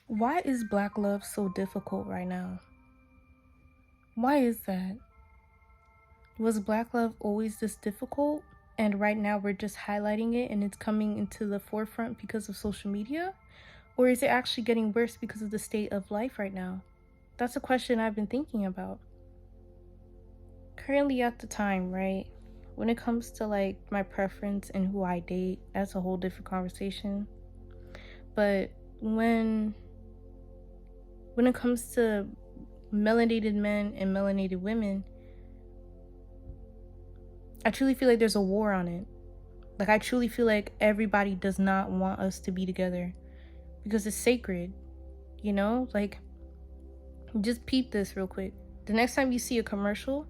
Why is Black love so difficult right now? Why is that? Was Black love always this difficult? And right now we're just highlighting it and it's coming into the forefront because of social media? Or is it actually getting worse because of the state of life right now? That's a question I've been thinking about. Currently at the time, right? When it comes to like my preference and who I date, that's a whole different conversation. But when it comes to melanated men and melanated women, I truly feel like there's a war on it. Like, I truly feel like everybody does not want us to be together because it's sacred, you know? Like, just peep this real quick. The next time you see a commercial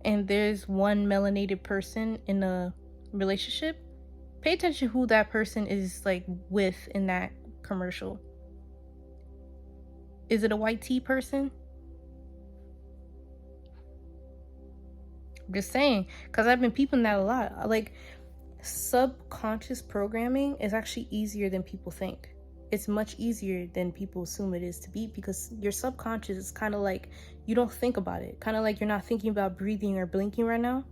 and there's one melanated person in a relationship, pay attention who that person is like with in that commercial. Is it a white tea person? I'm just saying, because I've been peeping that a lot. Like, subconscious programming is actually easier than people think. It's much easier than people assume it is to be, because your subconscious is kind of like, you don't think about it. Kind of like you're not thinking about breathing or blinking right now.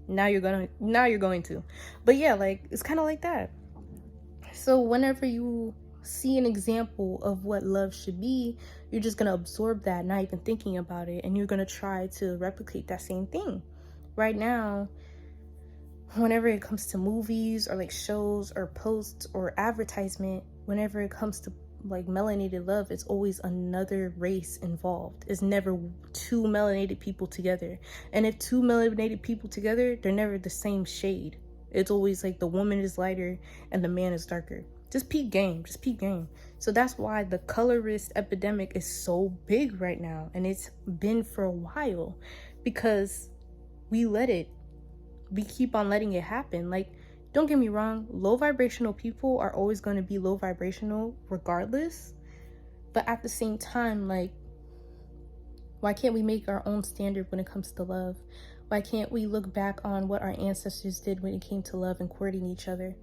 Now you're going to. But yeah, like, it's kind of like that. So whenever you see an example of what love should be, you're just going to absorb that, not even thinking about it, and you're going to try to replicate that same thing. Right now, whenever it comes to movies or like shows or posts or advertisement, whenever it comes to like melanated love, it's always another race involved. It's never two melanated people together. And if two melanated people together, they're never the same shade. It's always like the woman is lighter and the man is darker. Just peak game. So that's why the colorist epidemic is so big right now. And it's been for a while because we keep on letting it happen. Like, don't get me wrong, low vibrational people are always going to be low vibrational regardless. But at the same time, like, why can't we make our own standard when it comes to love? Why can't we look back on what our ancestors did when it came to love and courting each other?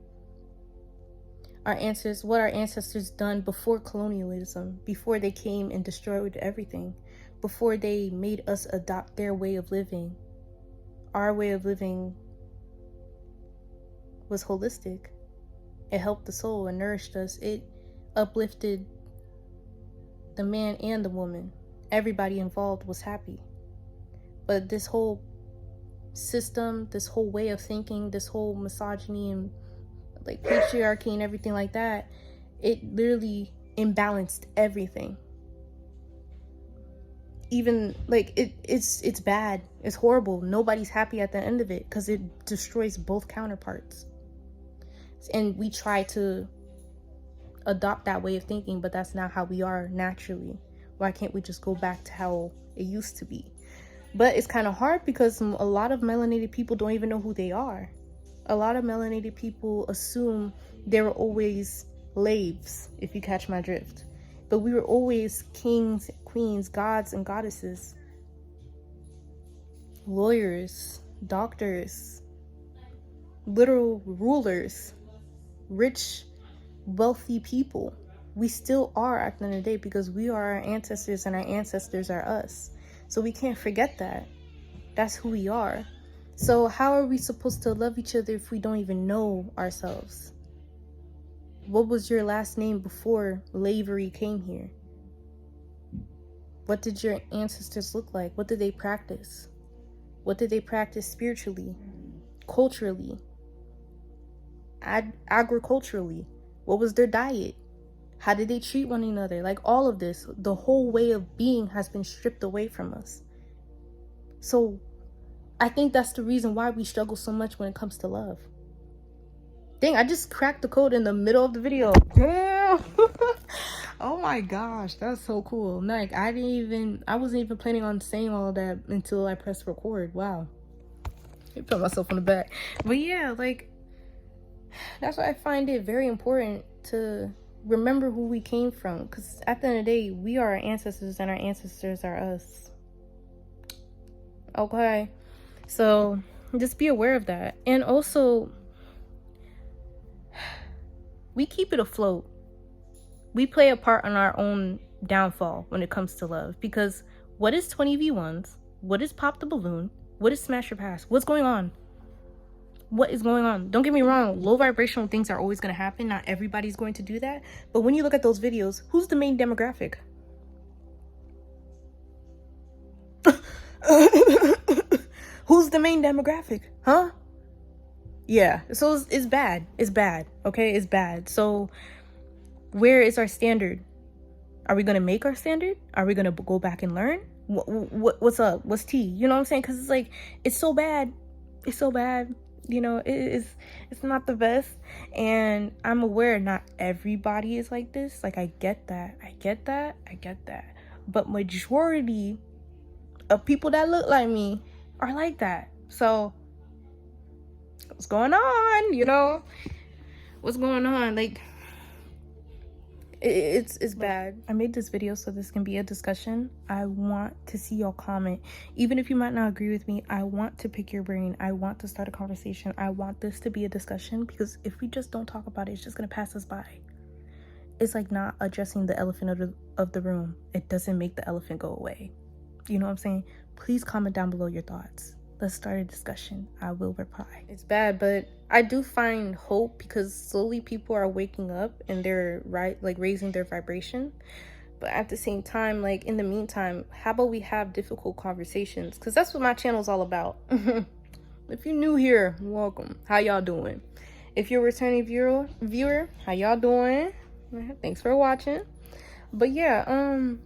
What our ancestors done before colonialism, before they came and destroyed everything, before they made us adopt their way of living. Our way of living was holistic. It helped the soul and nourished us. It uplifted the man and the woman. Everybody involved was happy. But this whole system, this whole way of thinking, this whole misogyny and like patriarchy and everything like that, it literally imbalanced everything. Even like it's bad. It's horrible. Nobody's happy at the end of it because it destroys both counterparts. And we try to adopt that way of thinking, but that's not how we are naturally. Why can't we just go back to how it used to be? But it's kind of hard because a lot of melanated people don't even know who they are. A lot of melanated people assume they were always slaves, if you catch my drift. But we were always kings, queens, gods, and goddesses, lawyers, doctors, literal rulers, rich, wealthy people. We still are at the end of the day because we are our ancestors and our ancestors are us. So we can't forget that. That's who we are. So how are we supposed to love each other if we don't even know ourselves? What was your last name before slavery came here? What did your ancestors look like? What did they practice? What did they practice spiritually, culturally, agriculturally? What was their diet? How did they treat one another? Like, all of this, the whole way of being has been stripped away from us. So I think that's the reason why we struggle so much when it comes to love. Dang, I just cracked the code in the middle of the video. Damn. Oh my gosh, that's so cool. Like, I wasn't even planning on saying all of that until I pressed record. Wow. I put myself on the back. But yeah, like, that's why I find it very important to remember who we came from. Because at the end of the day, we are our ancestors and our ancestors are us. Okay? So just be aware of that. And also, we keep it afloat. We play a part on our own downfall when it comes to love, because what is 20v1s? What is pop the balloon? What is smash or pass? What's going on? What is going on? Don't get me wrong, low vibrational things are always going to happen. Not everybody's going to do that. But when you look at those videos, who's the main demographic? Who's the main demographic? Huh? Yeah. So it's bad. It's bad. Okay? It's bad. So where is our standard? Are we going to make our standard? Are we going to go back and learn? What's up? What's tea? You know what I'm saying? Because it's like, it's so bad. It's so bad. You know, it's not the best. And I'm aware not everybody is like this. Like, I get that. But majority of people that look like me are like that. So what's going on? You know, what's going on? Like, it's bad. I made this video so this can be a discussion. I want to see y'all comment. Even if you might not agree with me, I want to pick your brain. I want to start a conversation. I want this to be a discussion, because if we just don't talk about it, it's just gonna pass us by. It's like not addressing the elephant of the room. It doesn't make the elephant go away. You know what I'm saying? Please comment down below your thoughts. Let's start a discussion. I will reply. It's bad, but I do find hope, because slowly people are waking up and they're raising their vibration. But at the same time, like, in the meantime, how about we have difficult conversations? Because that's what my channel is all about. If you're new here, welcome. How y'all doing? If you're a returning viewer, how y'all doing? Thanks for watching. But yeah,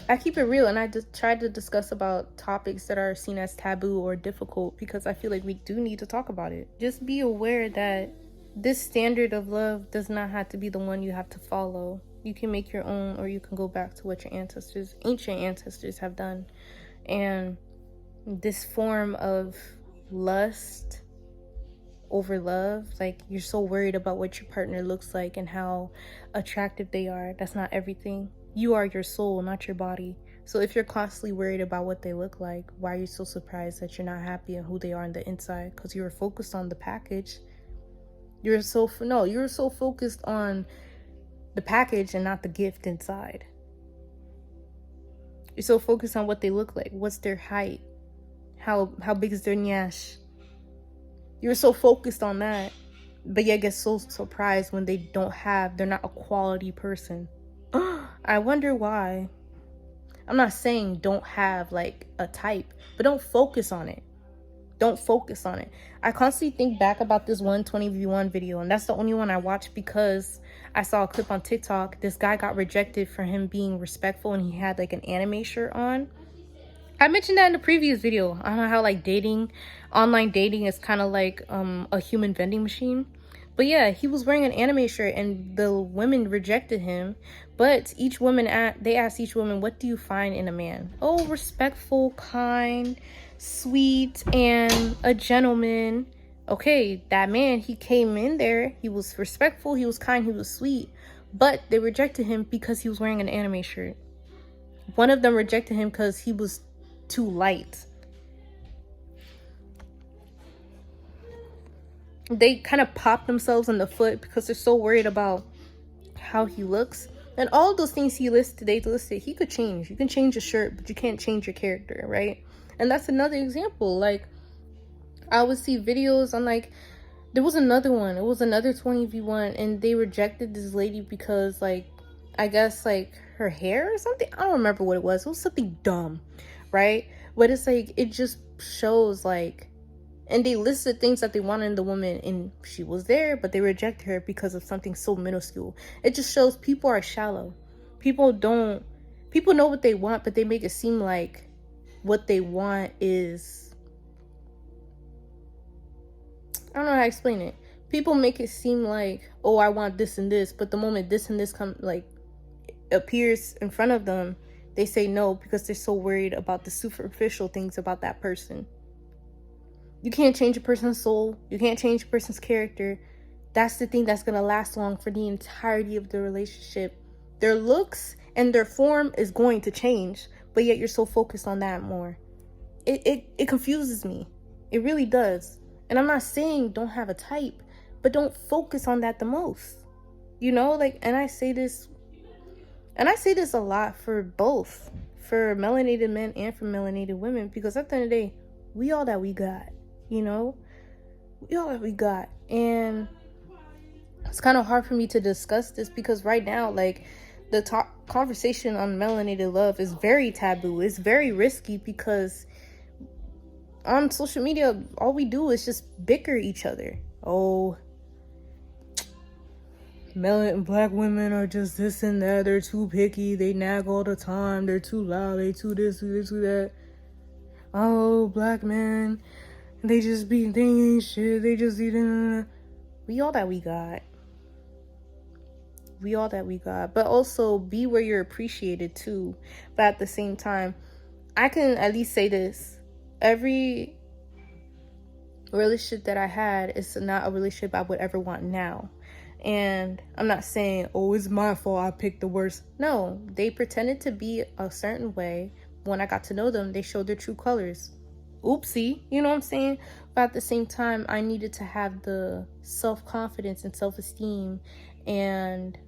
I keep it real, and I just try to discuss about topics that are seen as taboo or difficult, because I feel like we do need to talk about it. Just be aware that this standard of love does not have to be the one you have to follow. You can make your own, or you can go back to what your ancient ancestors have done. And this form of lust over love, like, you're so worried about what your partner looks like and how attractive they are. That's not everything. You are your soul, not your body. So if you're constantly worried about what they look like, why are you so surprised that you're not happy in who they are on the inside? Because you were focused on the package. You're so focused on the package and not the gift inside. You're so focused on what they look like. What's their height? How big is their nyash? You're so focused on that, but yet get so surprised when they're not a quality person. I wonder why. I'm not saying don't have like a type, but don't focus on it. Don't focus on it. I constantly think back about this 120v1 video, and that's the only one I watched because I saw a clip on TikTok. This guy got rejected for him being respectful, and he had like an anime shirt on. I mentioned that in the previous video. I don't know how like online dating is kind of like a human vending machine. But yeah, he was wearing an anime shirt and the women rejected him. But they asked each woman, what do you find in a man? Oh, respectful, kind, sweet, and a gentleman. Okay, that man, he came in there. He was respectful, he was kind, he was sweet. But they rejected him because he was wearing an anime shirt. One of them rejected him because he was too light. They kind of pop themselves in the foot because they're so worried about how he looks. And all those things he listed, he could change. You can change a shirt, but you can't change your character, right? And that's another example. Like, I would see videos on, like, there was another one. It was another 20v1, and they rejected this lady because, like, I guess, like, her hair or something. I don't remember what it was. It was something dumb, right? But it's like, it just shows, like, and they listed things that they wanted in the woman, and she was there, but they rejected her because of something so minuscule. It just shows people are shallow. People know what they want, but they make it seem like what they want is, I don't know how to explain it. People make it seem like, oh, I want this and this, but the moment this and this appears in front of them, they say no because they're so worried about the superficial things about that person. You can't change a person's soul. You can't change a person's character. That's the thing that's going to last long for the entirety of the relationship. Their looks and their form is going to change, but yet you're so focused on that more. It confuses me. It really does. And I'm not saying don't have a type, but don't focus on that the most. You know, like, and I say this And I say this a lot for both, for melanated men and for melanated women, because at the end of the day, we all that we got, you know? We all that we got. And it's kind of hard for me to discuss this because right now, like, the conversation on melanated love is very taboo. It's very risky because on social media, all we do is just bicker each other. Oh, melanated black women are just this and that. They're too picky. They nag all the time. They're too loud. They too this, too this, too that. Oh, black men, they ain't shit. They just eating. We all that we got. We all that we got. But also be where you're appreciated too. But at the same time, I can at least say this. Every relationship that I had is not a relationship I would ever want now. And I'm not saying, oh, it's my fault I picked the worst. No, they pretended to be a certain way. When I got to know them, they showed their true colors. Oopsie, you know what I'm saying? But at the same time, I needed to have the self-confidence and self-esteem and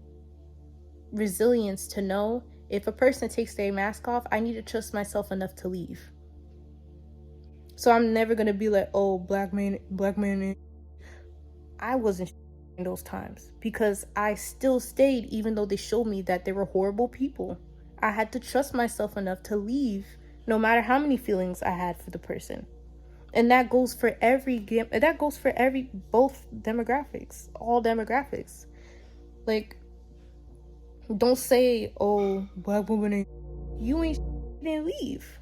resilience to know if a person takes their mask off, I need to trust myself enough to leave. So I'm never gonna be like, oh, black man. I wasn't in those times because I still stayed even though they showed me that they were horrible people. I had to trust myself enough to leave no matter how many feelings I had for the person. And that goes for both demographics, all demographics. Like, don't say, oh, black women ain't, you ain't, didn't leave.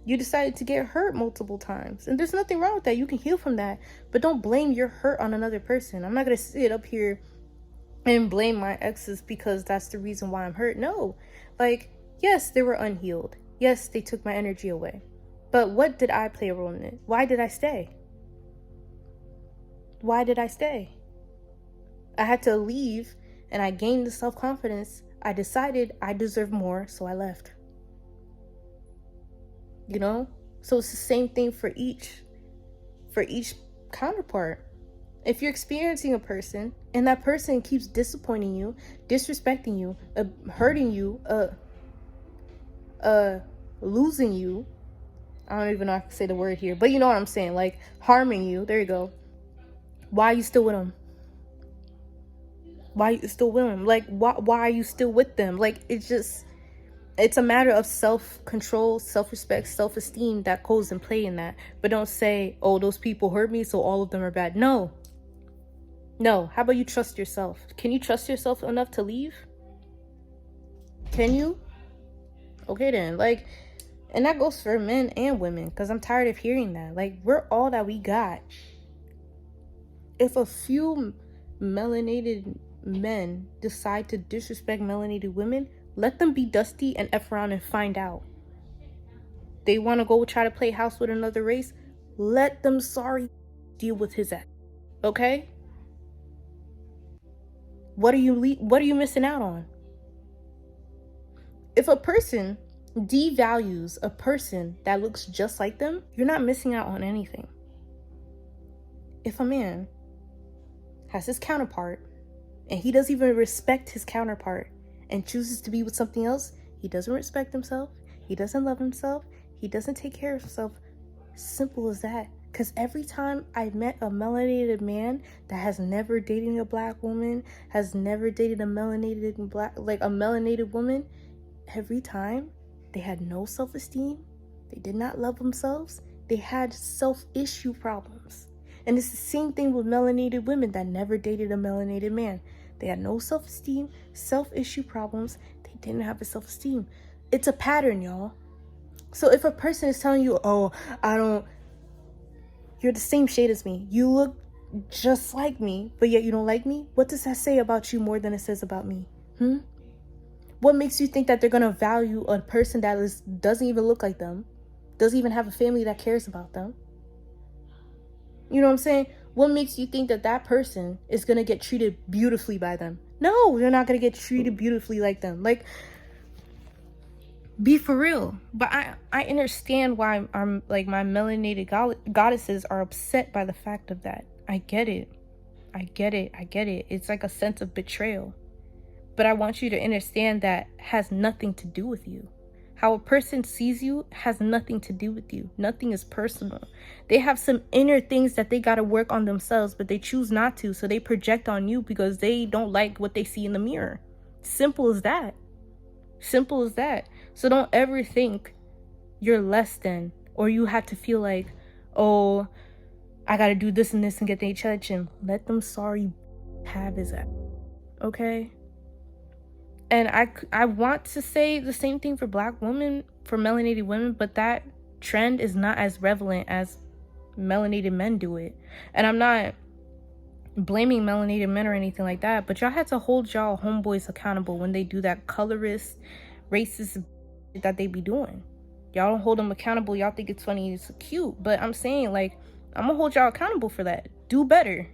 You decided to get hurt multiple times. And there's nothing wrong with that. You can heal from that. But don't blame your hurt on another person. I'm not going to sit up here and blame my exes because that's the reason why I'm hurt. No. Like, yes, they were unhealed. Yes, they took my energy away. But what did I play a role in it? Why did I stay? Why did I stay? I had to leave and I gained the self-confidence. I decided I deserve more, so I left. You know? So it's the same thing for each counterpart. If you're experiencing a person and that person keeps disappointing you, disrespecting you, hurting you, losing you, I don't even know if I can say the word here, but you know what I'm saying, like harming you, there you go. Why are you still with them? Why are you still with them? Like, why are you still with them? Like, it's a matter of self-control, self-respect, self-esteem that goes in play in that. But don't say, oh, those people hurt me, so all of them are bad. No. How about you trust yourself? Can you trust yourself enough to leave? Can you? Okay then. Like, and that goes for men and women, because I'm tired of hearing that. Like, we're all that we got. If a few melanated men decide to disrespect melanated women, let them be dusty and F around and find out. They want to go try to play house with another race, let them deal with his ass. Okay? What are you missing out on? If a person devalues a person that looks just like them, you're not missing out on anything. If a man has his counterpart and he doesn't even respect his counterpart and chooses to be with something else, he doesn't respect himself, he doesn't love himself, he doesn't take care of himself. Simple as that. Because every time I met a melanated man that has never dated a black woman, has never dated a melanated woman, every time they had no self-esteem, they did not love themselves, they had self-issue problems. And it's the same thing with melanated women that never dated a melanated man. They had no self-esteem, self-issue problems. They didn't have a self-esteem. It's a pattern, y'all. So if a person is telling you, oh, you're the same shade as me, you look just like me, but yet you don't like me, what does that say about you more than it says about me? What makes you think that they're going to value a person that doesn't even look like them, doesn't even have a family that cares about them? You know what I'm saying? What makes you think that that person is going to get treated beautifully by them? No, they're not going to get treated beautifully like them. Like, be for real. But I understand why I'm like my melanated goddesses are upset by the fact of that. I get it. It's like a sense of betrayal. But I want you to understand that has nothing to do with you. How a person sees you has nothing to do with you. Nothing is personal. They have some inner things that they got to work on themselves, but they choose not to. So they project on you because they don't like what they see in the mirror. Simple as that. Simple as that. So don't ever think you're less than, or you have to feel like, oh, I got to do this and this and get the attention. Let them sorry have his ass. Okay? And I want to say the same thing for black women, for melanated women, but that trend is not as prevalent as melanated men do it. And I'm not blaming melanated men or anything like that, but y'all had to hold y'all homeboys accountable when they do that colorist, racist that they be doing. Y'all don't hold them accountable. Y'all think it's funny, it's cute. But I'm saying, like, I'm gonna hold y'all accountable for that. Do better.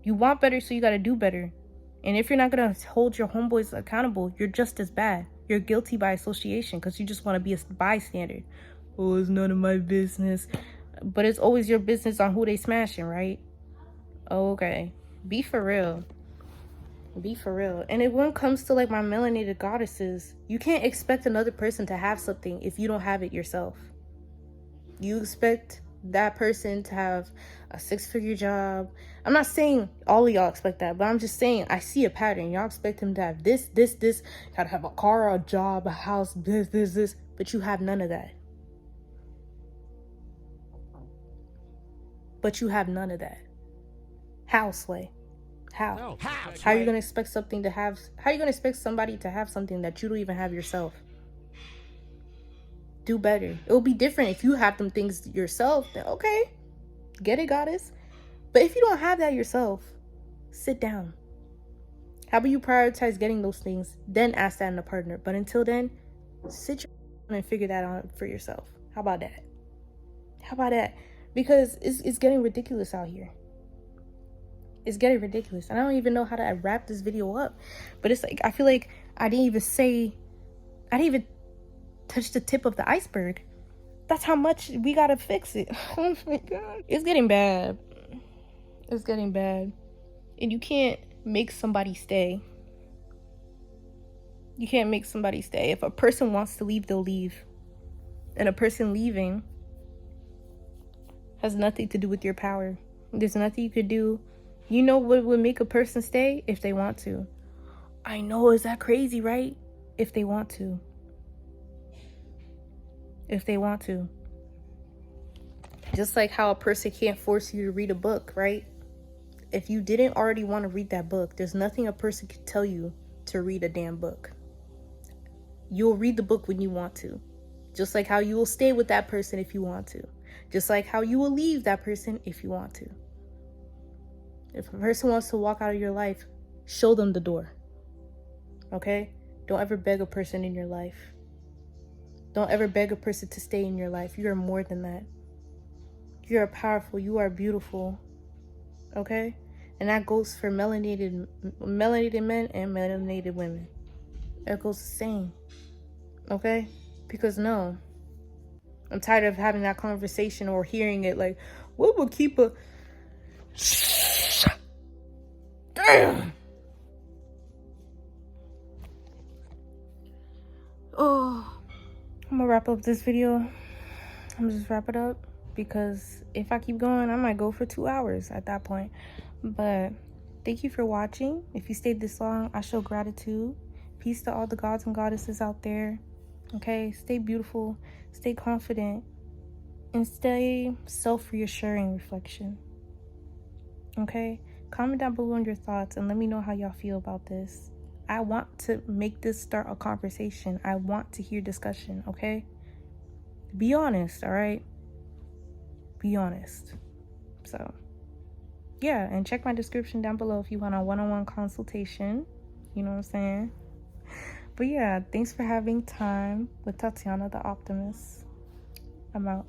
You want better, so you gotta do better. And if you're not going to hold your homeboys accountable, you're just as bad. You're guilty by association because you just want to be a bystander. Oh, it's none of my business. But it's always your business on who they smashing, right? Okay. Be for real. Be for real. And when it comes to, like, my melanated goddesses, you can't expect another person to have something if you don't have it yourself. You expect that person to have a 6-figure job. I'm not saying all of y'all expect that, but I'm just saying I see a pattern. Y'all expect him to have this, gotta have a car, a job, a house, this, but you have none of that. But you have none of that. How, Slay? How? No, How are you gonna expect something to have? How are you gonna expect somebody to have something that you don't even have yourself? Do better. It'll be different if you have them things yourself. Then okay, get it, goddess. But if you don't have that yourself, sit down. How about you prioritize getting those things, then ask that in a partner? But until then, sit down and figure that out for yourself. How about that? How about that? Because it's getting ridiculous out here. It's getting ridiculous. And I don't even know how to wrap this video up. But it's like, I feel like I didn't even touch the tip of the iceberg. That's how much we gotta fix it. Oh my God. It's getting bad. It's getting bad. And you can't make somebody stay. You can't make somebody stay. If a person wants to leave, they'll leave. And a person leaving has nothing to do with your power. There's nothing you could do. You know what would make a person stay? If they want to. I know, is that crazy, right? If they want to. If they want to. Just like how a person can't force you to read a book, right? If you didn't already want to read that book, there's nothing a person can tell you to read a damn book. You'll read the book when you want to. Just like how you will stay with that person if you want to. Just like how you will leave that person if you want to. If a person wants to walk out of your life, show them the door. Okay? Don't ever beg a person in your life. Don't ever beg a person to stay in your life. You are more than that. You are powerful. You are beautiful. Okay? And that goes for melanated men and melanated women. That goes the same. Okay? Because no. I'm tired of having that conversation or hearing it like, what would keep a... Damn! Oh, I'm gonna wrap up this video. I'm gonna just wrap it up because if I keep going, I might go for 2 hours at that point. But thank you for watching. If you stayed this long, I show gratitude. Peace to all the gods and goddesses out there. Okay, stay beautiful, stay confident, and stay self-reassuring reflection. Okay, comment down below on your thoughts and let me know how y'all feel about this. I want to make this start a conversation. I want to hear discussion, okay? Be honest, all right? Be honest. So, yeah, and check my description down below if you want a one-on-one consultation. You know what I'm saying? But yeah, thanks for having time with Tatiana the Optimist. I'm out.